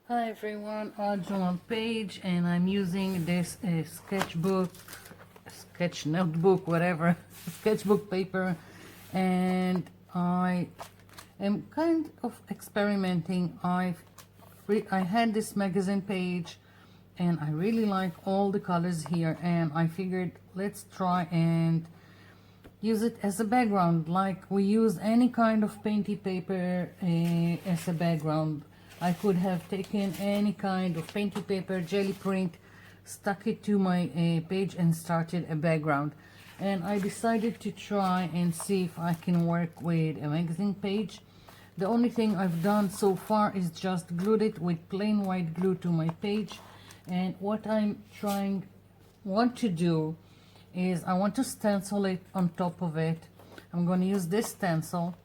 Hi everyone, journal page, and I'm using this sketchbook, sketch notebook, whatever, sketchbook paper, and I am kind of experimenting. I had this magazine page and I really like all the colors here, and I figured let's try and use it as a background, like we use any kind of painty paper as a background. I could have taken any kind of painty paper, jelly print, stuck it to my page and started a background. And I decided to try and see if I can work with a magazine page. The only thing I've done so far is just glued it with plain white glue to my page. And what I'm want to do is I want to stencil it on top of it. I'm going to use this stencil,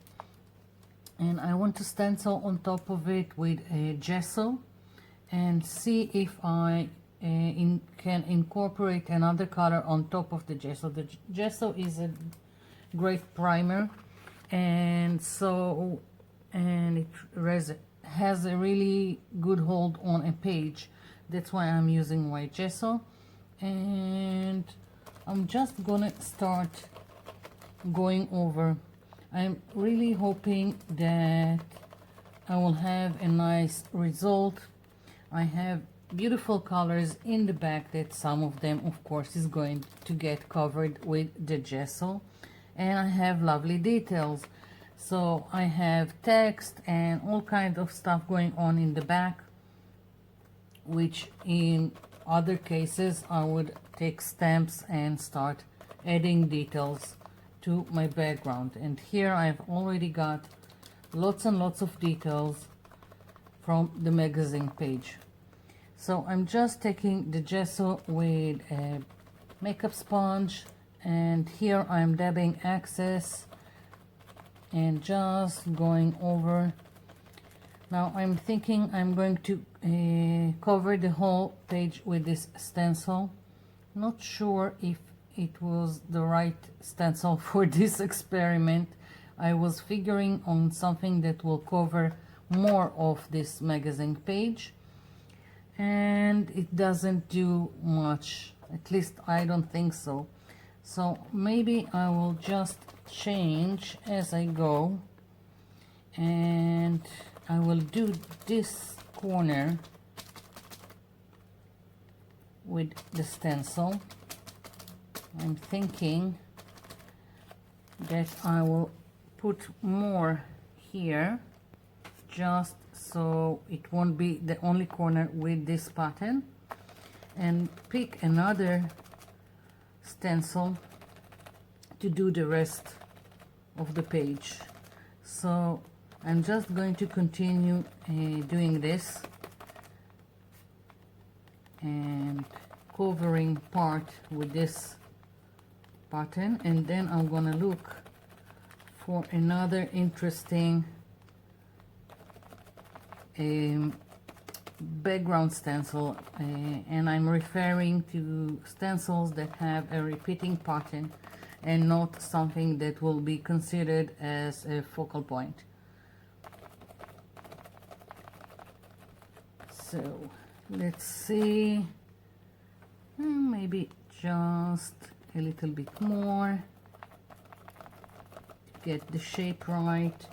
and I want to stencil on top of it with a gesso and see if I can incorporate another color on top of the gesso. The gesso is a great primer, and it has a really good hold on a page. That's why I'm using white gesso, and I'm just gonna start going over. I'm really hoping that I will have a nice result. I have beautiful colors in the back that some of them of course is going to get covered with the gesso, and I have lovely details. So I have text and all kinds of stuff going on in the back, which in other cases I would take stamps and start adding details to my background. And here I've already got lots and lots of details from the magazine page. So I'm just taking the gesso with a makeup sponge, and here I'm dabbing excess and just going over. Now I'm thinking I'm going to cover the whole page with this stencil. Not sure if it was the right stencil for this experiment. I was figuring on something that will cover more of this magazine page, and it doesn't do much. At least I don't think so. So maybe I will just change as I go, and I will do this corner with the stencil. I'm thinking that I will put more here, just so it won't be the only corner with this pattern, and pick another stencil to do the rest of the page. So I'm just going to continue doing this and covering part with this pattern, and then I'm gonna look for another interesting background stencil, and I'm referring to stencils that have a repeating pattern and not something that will be considered as a focal point. So let's see, maybe just a little bit more to get the shape right.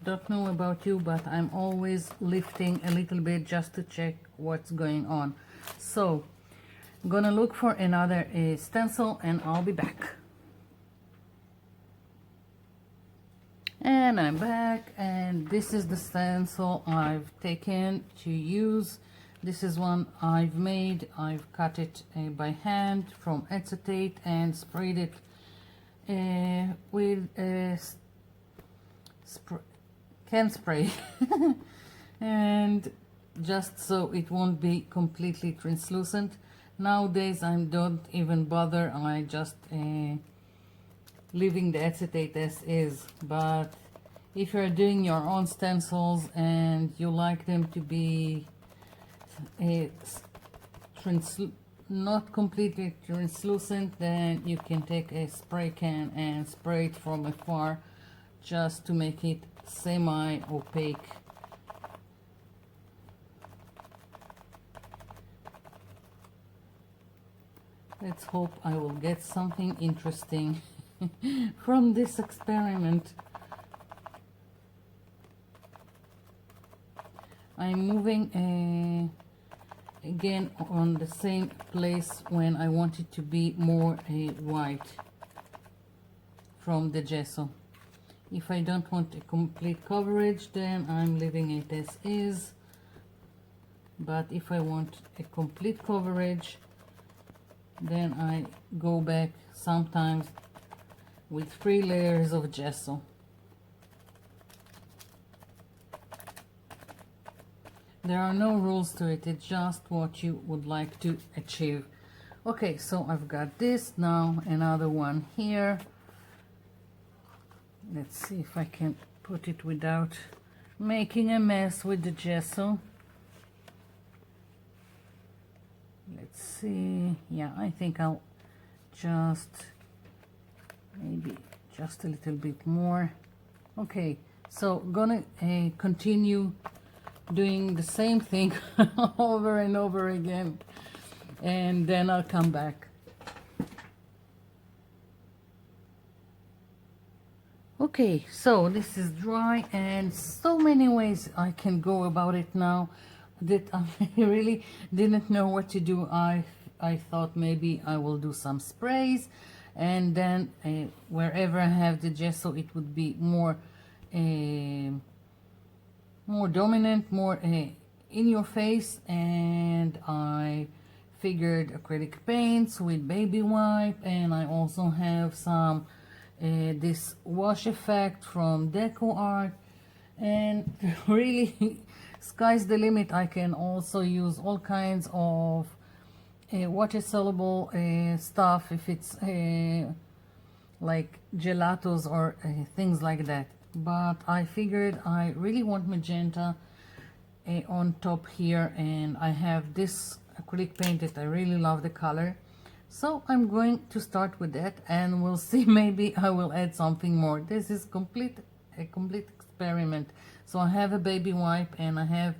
Don't know about you, but I'm always lifting a little bit just to check what's going on. So I'm gonna look for another stencil and I'll be back. And I'm back, and this is the stencil I've taken to use. This is one I've made. I've cut it by hand from acetate and sprayed it with can spray and just so it won't be completely translucent. Nowadays I don't even bother, I just leaving the acetate as is. But if you're doing your own stencils and you like them to be not completely translucent, then you can take a spray can and spray it from afar just to make it semi-opaque. Let's hope I will get something interesting from this experiment. I'm moving again on the same place when I want it to be more white from the gesso. If I don't want a complete coverage, then I'm leaving it as is. But if I want a complete coverage, then I go back sometimes with 3 layers of gesso. There are no rules to it, it's just what you would like to achieve. Okay, so I've got this, now another one here. Let's see if I can put it without making a mess with the gesso. Let's see, yeah, I think I'll just, maybe just a little bit more. Okay, so gonna continue doing the same thing over and over again, and then I'll come back. Okay, so this is dry, and so many ways I can go about it now that I really didn't know what to do. I thought maybe I will do some sprays, and then wherever I have the gesso it would be more more dominant, more in your face, and I figured acrylic paints with baby wipe, and I also have some this wash effect from Deco Art, and really sky's the limit. I can also use all kinds of water soluble stuff if it's like gelatos or things like that. But I figured I really want magenta on top here, and I have this acrylic paint that I really love the color, so I'm going to start with that, and we'll see, maybe I will add something more. This is a complete experiment. So I have a baby wipe and I have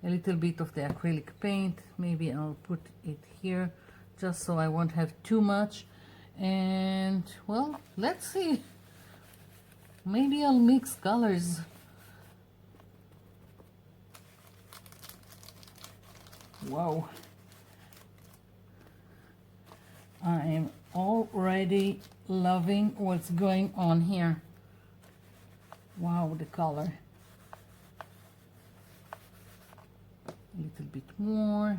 a little bit of the acrylic paint. Maybe I'll put it here just so I won't have too much, and well, let's see. Maybe I'll mix colors. Wow. I am already loving what's going on here. Wow, the color. A little bit more.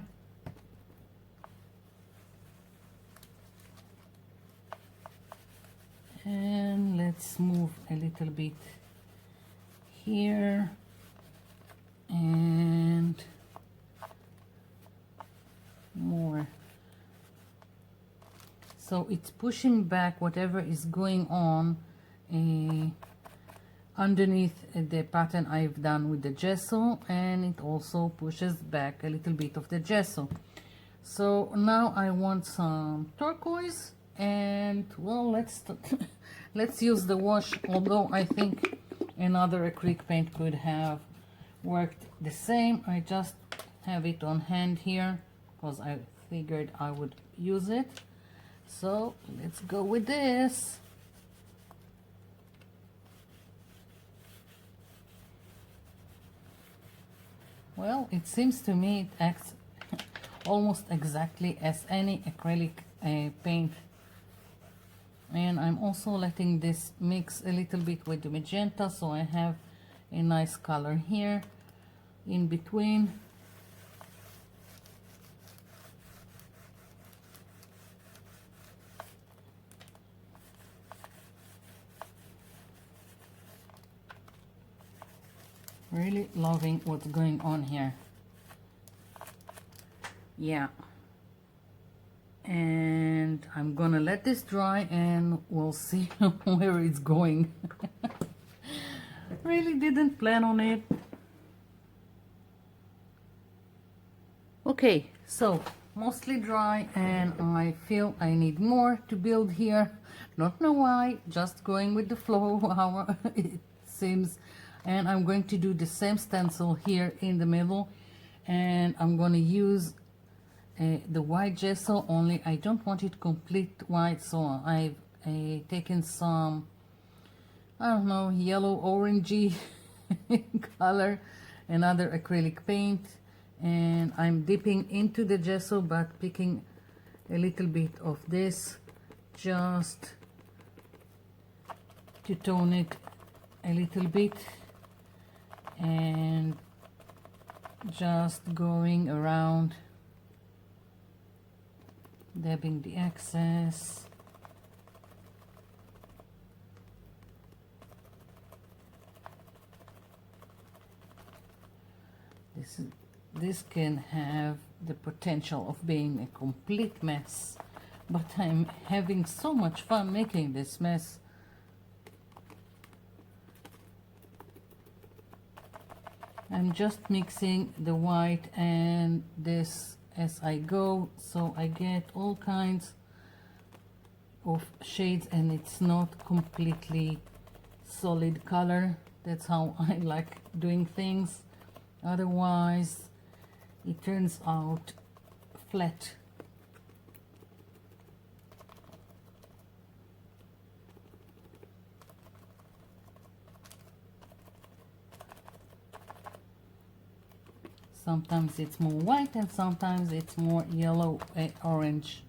And let's move a little bit here, and more. So it's pushing back whatever is going on underneath the pattern I've done with the gesso, and it also pushes back a little bit of the gesso. So now I want some turquoise, and well, let's use the wash, although I think another acrylic paint could have worked the same. I just have it on hand here because I figured I would use it. So let's go with this. Well, it seems to me it acts almost exactly as any acrylic paint. And I'm also letting this mix a little bit with the magenta, so I have a nice color here in between. Really loving what's going on here. Yeah. And I'm gonna let this dry and we'll see where it's going. Really didn't plan on it. Okay, so mostly dry, and I feel I need more to build here. Don't know why, just going with the flow, how it seems And I'm going to do the same stencil here in the middle, and I'm going to use the white gesso, only I don't want it complete white, so I've taken some, I don't know, yellow orangey color, another acrylic paint, and I'm dipping into the gesso but picking a little bit of this just to tone it a little bit, and just going around, dabbing the excess. This can have the potential of being a complete mess, but I'm having so much fun making this mess. I'm just mixing the white and this as I go, so I get all kinds of shades and it's not completely solid color. That's how I like doing things. Otherwise, it turns out flat. Sometimes it's more white and sometimes it's more yellow and orange.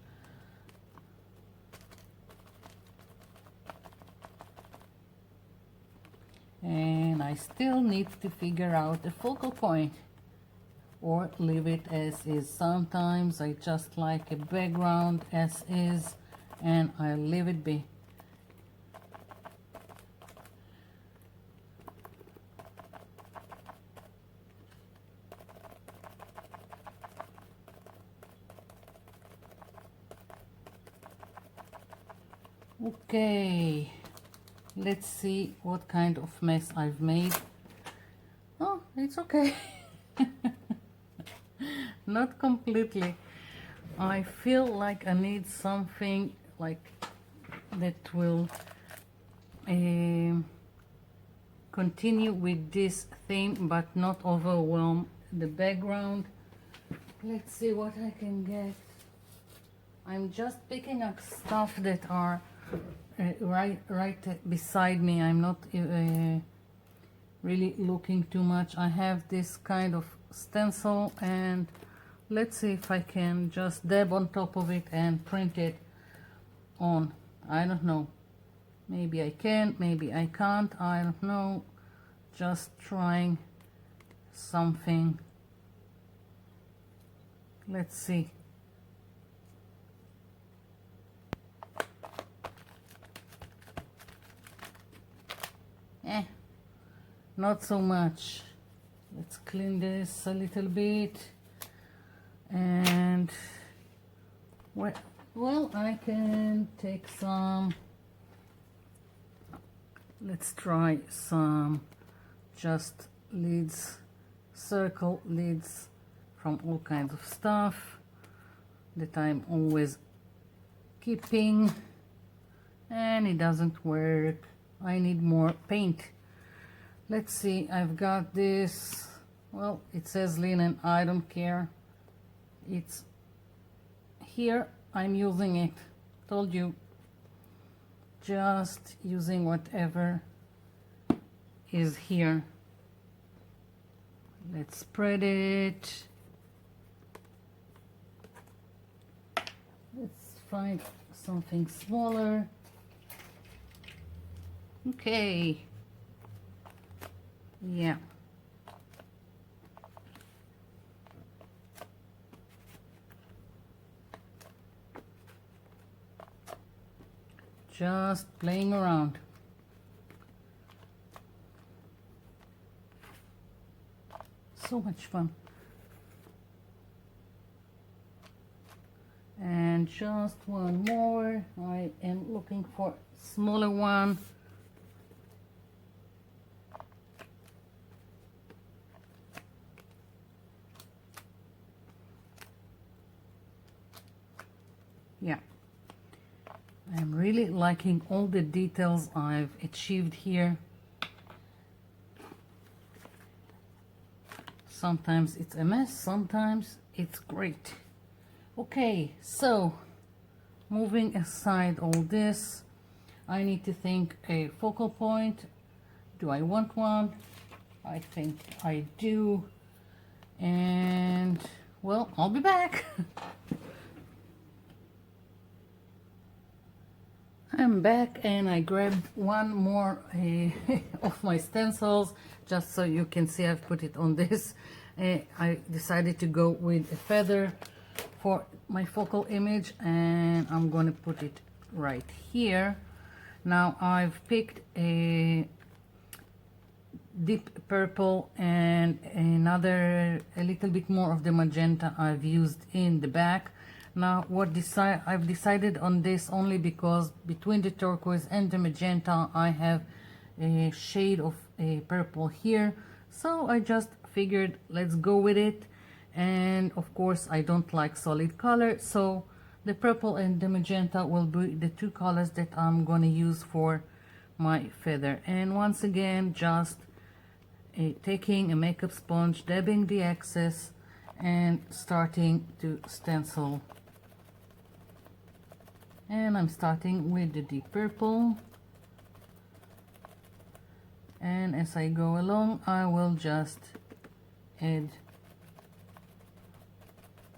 And I still need to figure out the focal point or leave it as is. Sometimes I just like a background as is and I leave it be. Okay, let's see what kind of mess I've made. Oh, it's okay. Not completely. I feel like I need something like that will continue with this theme but not overwhelm the background. Let's see what I can get. I'm just picking up stuff that are right beside me. I'm not really looking too much. I have this kind of stencil, and let's see if I can just dab on top of it and print it on. I don't know. Maybe I can, maybe I can't. I don't know. Just trying something. Let's see. Not so much. Let's clean this a little bit. And well, I can take some, let's try some just leads, circle leads from all kinds of stuff that I'm always keeping, and it doesn't work. I need more paint. Let's see, I've got this, well, it says linen, I don't care. It's here, I'm using it. Told you, just using whatever is here. Let's spread it. Let's find something smaller. Okay. Yeah. Just playing around. So much fun. And just one more. I am looking for a smaller one. Yeah, I'm really liking all the details I've achieved here. Sometimes it's a mess, sometimes it's great. Okay, so moving aside all this, I need to think a focal point. Do I want one? I think I do. And well, I'll be back. I'm back and I grabbed one more of my stencils, just so you can see I've put it on this. I decided to go with a feather for my focal image, and I'm going to put it right here. Now I've picked a deep purple and a little bit more of the magenta I've used in the back. Now I've decided on this only because between the turquoise and the magenta I have a shade of a purple here, so I just figured let's go with it. And of course I don't like solid color, so the purple and the magenta will be the two colors that I'm going to use for my feather. And once again, just taking a makeup sponge, dabbing the excess and starting to stencil. And I'm starting with the deep purple, and as I go along I will just add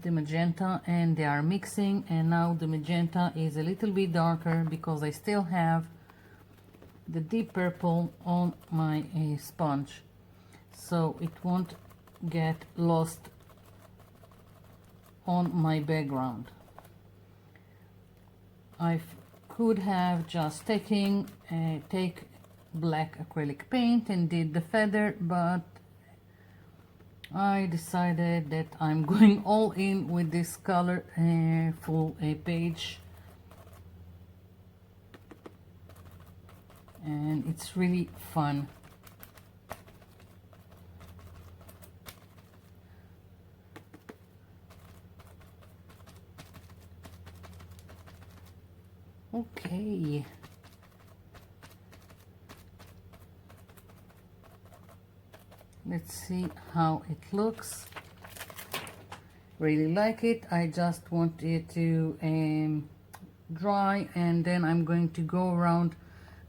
the magenta, and they are mixing. And now the magenta is a little bit darker because I still have the deep purple on my sponge, so it won't get lost on my background. I could have just take black acrylic paint and did the feather, but I decided that I'm going all in with this color full page, and it's really fun. Okay. Let's see how it looks. Really like it. I just want it to dry, and then I'm going to go around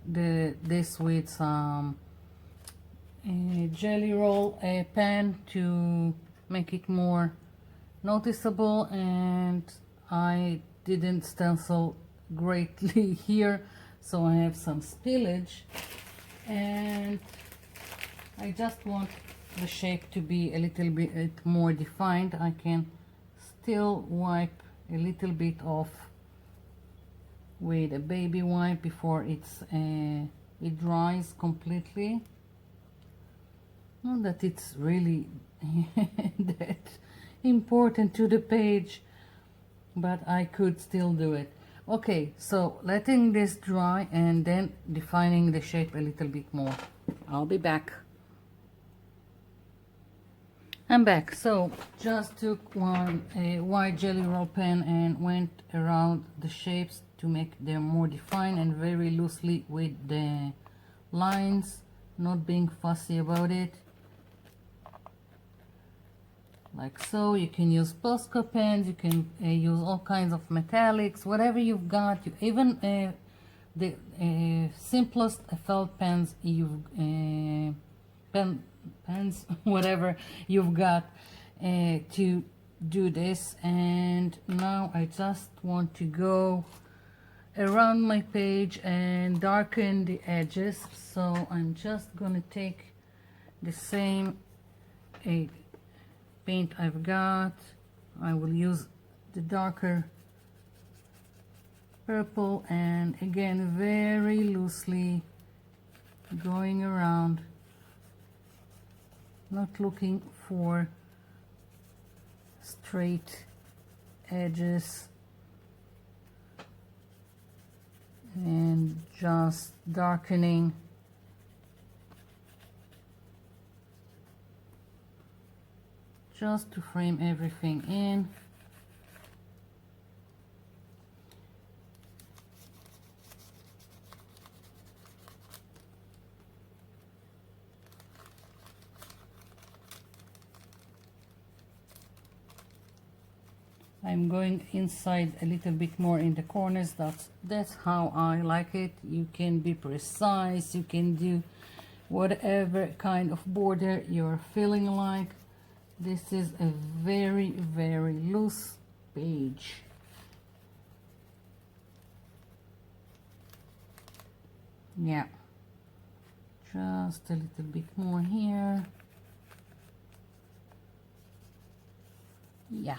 this with some jelly roll pen to make it more noticeable. And I didn't stencil greatly here, so I have some spillage, and I just want the shape to be a little bit more defined. I can still wipe a little bit off with a baby wipe before it dries completely. Not that it's really that important to the page, but I could still do it. Okay, so letting this dry and then defining the shape a little bit more. I'll be back. I'm back. So just took a white jelly roll pen and went around the shapes to make them more defined, and very loosely with the lines, not being fussy about it. Like so. You can use Posca pens, you can use all kinds of metallics, whatever you've got. Even the simplest felt pens pens whatever you've got to do this. And now I just want to go around my page and darken the edges, so I'm just gonna take the same paint I've got. I will use the darker purple, and again very loosely going around, not looking for straight edges, and just darkening just to frame everything in. I'm going inside a little bit more in the corners. That's how I like it. You can be precise, you can do whatever kind of border you're feeling like. This is a very, very loose page. Yeah, just a little bit more here. Yeah.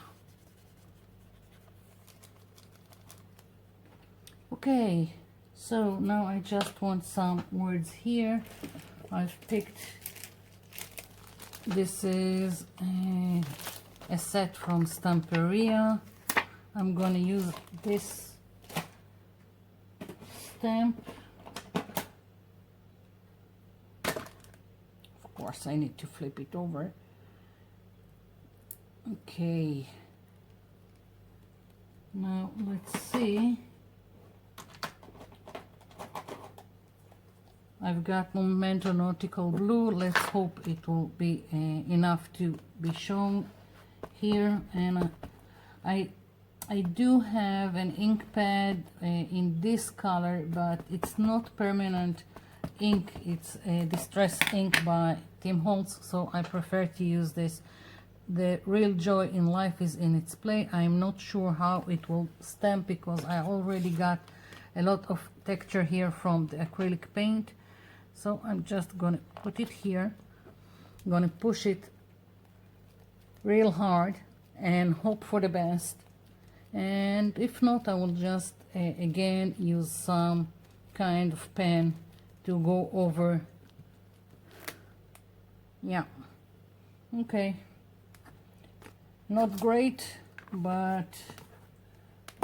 Okay, so now I just want some words here. I've picked, this is a set from Stamperia. I'm gonna use this stamp. Of course, I need to flip it over. Okay, now let's see. I've got Memento Nautical Blue. Let's hope it will be enough to be shown here. And I do have an ink pad in this color, but it's not permanent ink. It's a distress ink by Tim Holtz, so I prefer to use this. The real joy in life is in its play. I'm not sure how it will stamp because I already got a lot of texture here from the acrylic paint. So I'm just gonna put it here. I'm gonna push it real hard and hope for the best. And if not, I will just again use some kind of pen to go over. Yeah, okay, not great, but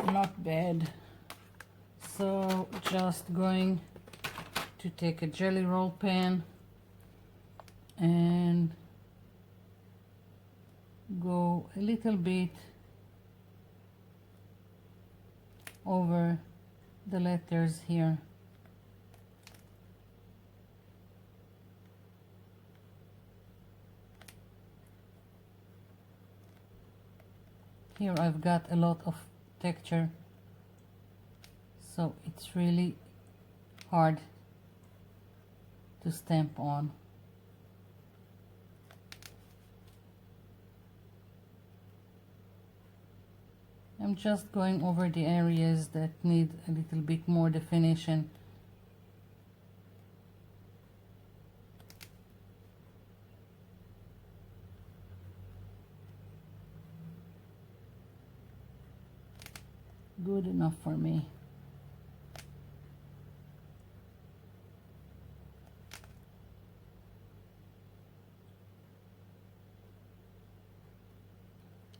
not bad. So just going to take a jelly roll pen and go a little bit over the letters here. Here I've got a lot of texture, so it's really hard to stamp on. I'm just going over the areas that need a little bit more definition. Good enough for me.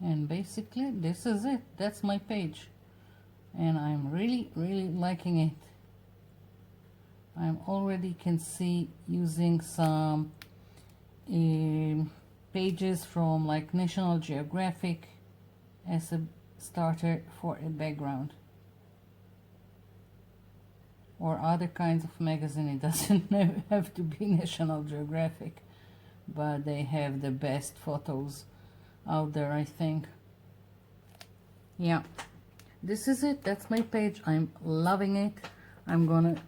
And basically this is it. That's my page, and I'm really liking it. I'm already can see using some pages from like National Geographic as a starter for a background, or other kinds of magazine. It doesn't have to be National Geographic, but they have the best photos out there, I think. Yeah, this is it. That's my page. I'm loving it. I'm gonna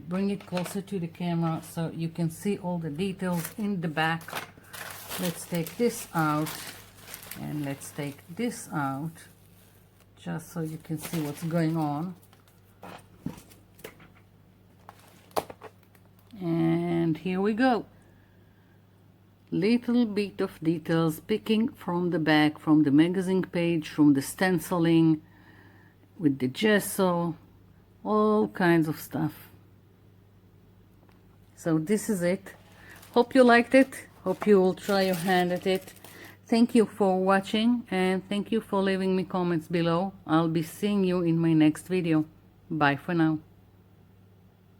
bring it closer to the camera so you can see all the details in the back. Let's take this out, and let's take this out just so you can see what's going on. And here we go. Little bit of details picking from the back, from the magazine page, from the stenciling with the gesso, all kinds of stuff. So this is it. Hope you liked it. Hope you will try your hand at it. Thank you for watching, and thank you for leaving me comments below. I'll be seeing you in my next video. Bye for now.